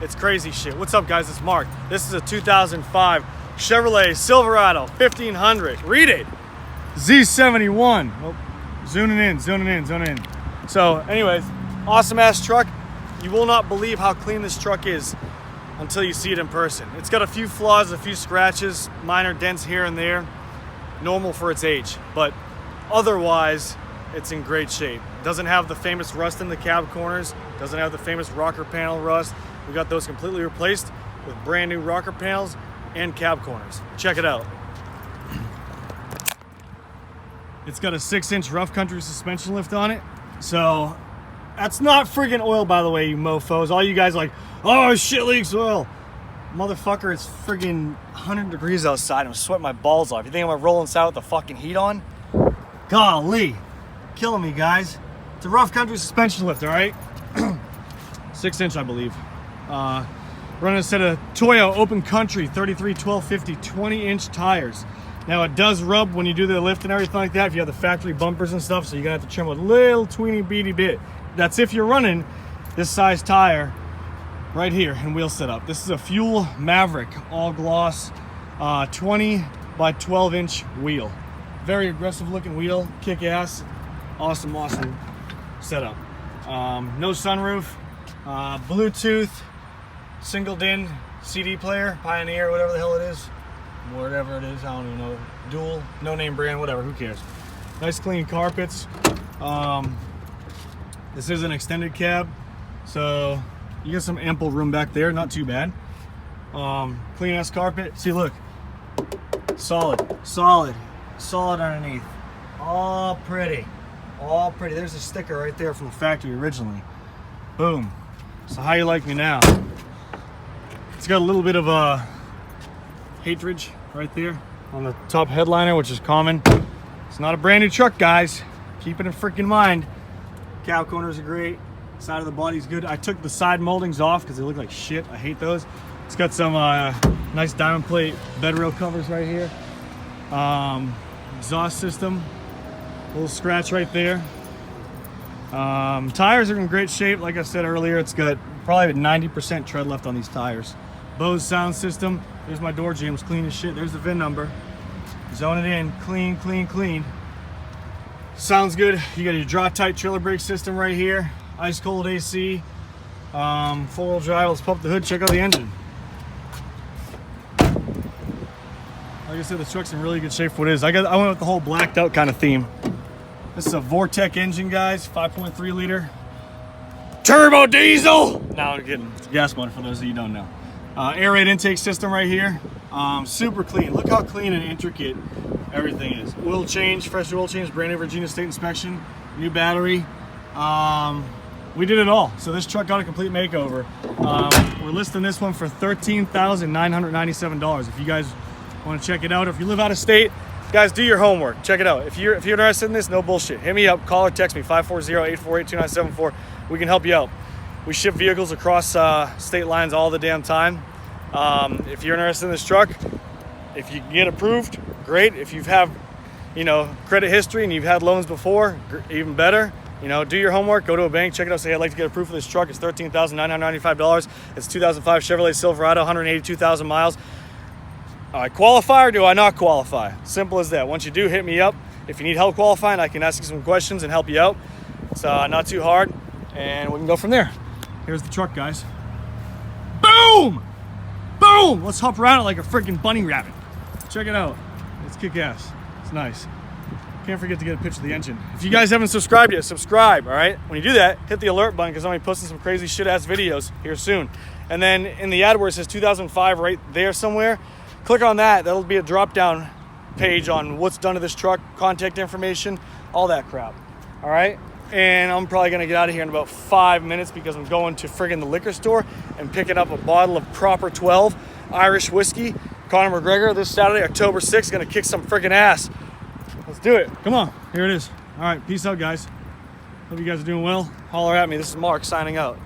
It's crazy shit. What's up, guys? It's Mark. This is a 2005 Chevrolet Silverado 1500. Read it. Z71. Oh, zooming in. So anyways, awesome ass truck. You will not believe how clean this truck is until you see it in person. It's got a few flaws, a few scratches, minor dents here and there. Normal for its age, but otherwise it's in great shape. Doesn't have the famous rust in the cab corners. Doesn't have the famous rocker panel rust. We got those completely replaced with brand new rocker panels and cab corners. Check it out. It's got a 6-inch rough country suspension lift on it. So that's not friggin' oil, by the way, you mofos. All you guys are like, oh, shit leaks oil. Motherfucker, it's friggin' 100 degrees outside. I'm sweating my balls off. You think I'm gonna roll inside with the fucking heat on? Golly, killing me, guys. It's a rough country suspension lift, all right? 6-inch, I believe. Running a set of Toyo open country 33 1250 20-inch tires. Now it does rub when you do the lift and everything like that if you have the factory bumpers and stuff, so you're gonna have to trim a little tweeny beady bit. That's if you're running this size tire right here in wheel setup. This is a fuel Maverick all gloss 20 by 12-inch wheel. Very aggressive looking wheel, kick ass, awesome setup. No sunroof, Bluetooth, single DIN CD player, Pioneer, whatever the hell it is. Whatever it is, I don't even know. Dual, no name brand, whatever, who cares. Nice clean carpets. This is an extended cab, so you get some ample room back there, not too bad. Clean ass carpet. See, look, solid underneath. All pretty. There's a sticker right there from the factory originally. Boom. So how you like me now? It's got a little bit of a hatridge right there on the top headliner, which is common. It's not a brand new truck, guys. Keep it in freaking mind. Cab corners are great. Side of the body's good. I took the side moldings off because they look like shit. I hate those. It's got some nice diamond plate bedrail covers right here. Exhaust system. A little scratch right there. Tires are in great shape. Like I said earlier, it's got probably 90% tread left on these tires. Bose sound system. There's my door jambs, clean as shit. There's the VIN number. Zone it in, clean. Sounds good. You got your draw tight trailer brake system right here. Ice cold AC. 4-wheel drive. Let's pump the hood, check out the engine. Like I said, the truck's in really good shape for what it is. I went with the whole blacked out kind of theme. This is a Vortec engine, guys. 5.3 liter. Turbo diesel! No, I'm kidding. It's a gas motor for those of you who don't know. Air rate intake system right here. Super clean. Look how clean and intricate everything is. Oil change, fresh oil change, brand new Virginia State inspection, new battery. We did it all. So this truck got a complete makeover. We're listing this one for $13,997. If you guys want to check it out, if you live out of state, guys, do your homework. Check it out. If you're interested in this, no bullshit. Hit me up, call or text me, 540-848-2974. We can help you out. We ship vehicles across state lines all the damn time. If you're interested in this truck, if you get approved, great. If you have, credit history and you've had loans before, even better. Do your homework, go to a bank, check it out, say I'd like to get approved for this truck. It's $13,995. It's 2005 Chevrolet Silverado, 182,000 miles. I qualify or do I not qualify? Simple as that. Once you do, hit me up. If you need help qualifying, I can ask you some questions and help you out. It's not too hard, and we can go from there. Here's the truck, guys. Boom! Boom! Let's hop around it like a freaking bunny rabbit. Check it out. It's kick-ass. It's nice. Can't forget to get a picture of the engine. If you guys haven't subscribed yet, subscribe, all right? When you do that, hit the alert button because I'm going to be posting some crazy shit-ass videos here soon. And then in the ad where it says 2005 right there somewhere, click on that. That'll be a drop-down page on what's done to this truck, contact information, all that crap, all right? And I'm probably gonna get out of here in about 5 minutes because I'm going to friggin' the liquor store and picking up a bottle of Proper 12 Irish whiskey. Conor McGregor this Saturday, October 6th, gonna kick some friggin' ass. Let's do it. Come on, here it is. All right, peace out, guys. Hope you guys are doing well. Holler at me. This is Mark signing out.